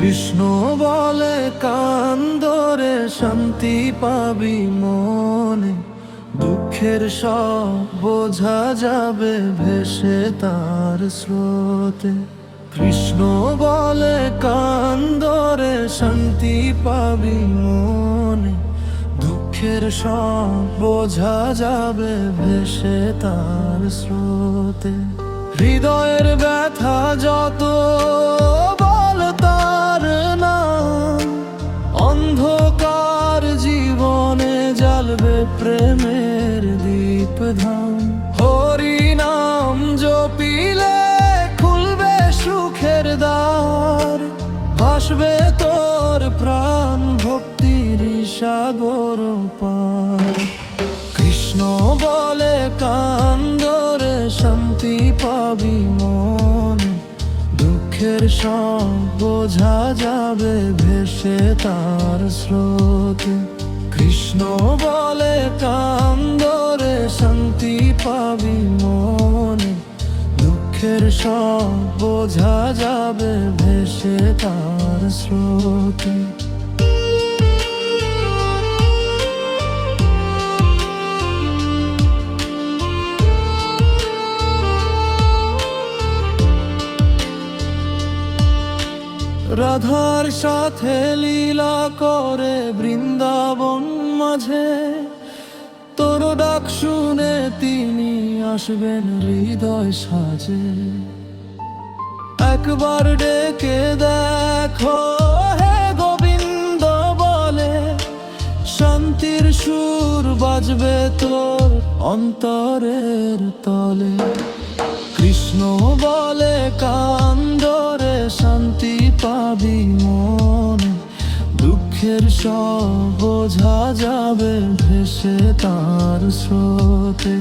কৃষ্ণ বলে কান্দরে শান্তি পাবি মনে, দুঃখের সব বোঝা যাবে ভেসে তার স্রোতে। কৃষ্ণ বলে কান্দরে শান্তি পাবি মনে, দুঃখের সব বোঝা যাবে ভেসে তার স্রোতে। হৃদয়ের ব্যথা যত বল তার নাম, অন্ধকার জীবনে জ্বালবে প্রেমের দীপধাম। হরি নাম জপিলে খুলবে সুখের দ্বার, ভাসবে তোর প্রাণ ভক্তির সাগর পার। কৃষ্ণ বলে কান্দরে শান্তি পাবি মনে, দুঃখের সব বোঝা যাবে ভেসে তার স্রোতে। কৃষ্ণ বলে কান্দরে শান্তি পাবি মনে, দুঃখের সব বোঝা যাবে ভেসে তার স্রোতে। রাধার সাথে লীলা করে বৃন্দাবন মাঝে, তোর ডাক শুনে তিনি আসবেন হৃদয় সাজে। একবার ডেকে দেখো হে গোবিন্দ বলে, শান্তির সুর বাজবে তোর অন্তরের তলে। কৃষ্ণ বলে কান্দরে শান্তি পাবি মনে, দুঃখের সব বোঝা যাবে ভেসে তার স্রোতে।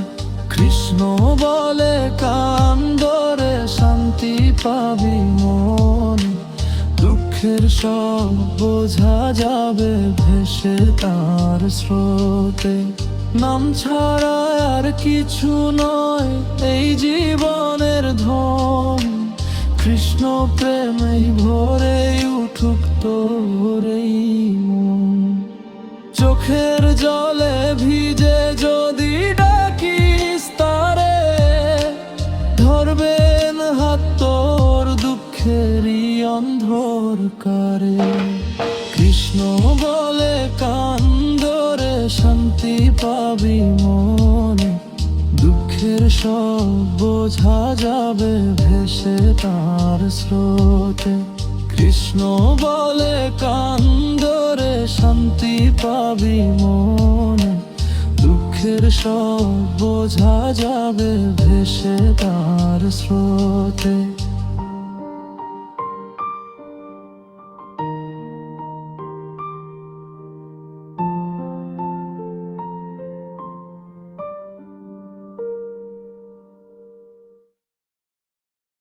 কৃষ্ণ বলে কান্দরে শান্তি পাবি মনে, দুঃখের সব বোঝা যাবে ভেসে তার স্রোতে। নাম ছাড়া আর কিছু নয় এই জীবনের ধন, কৃষ্ণ প্রেমেই ভরে উঠুক তোর এই মন। চোখের জলে ভিজে যদি ডাকিস তারে, ধরবেন হাত তোর দুঃখেরই অন্ধকারে। কৃষ্ণ বলে কান্দরে শান্তি পাবি মনে, দুঃখের সব বোঝা যাবে ভেসে তার স্রোতে। কৃষ্ণ বলে কান্দরে শান্তি পাবি মনে, দুঃখের সব বোঝা যাবে ভেসে তার স্রোতে।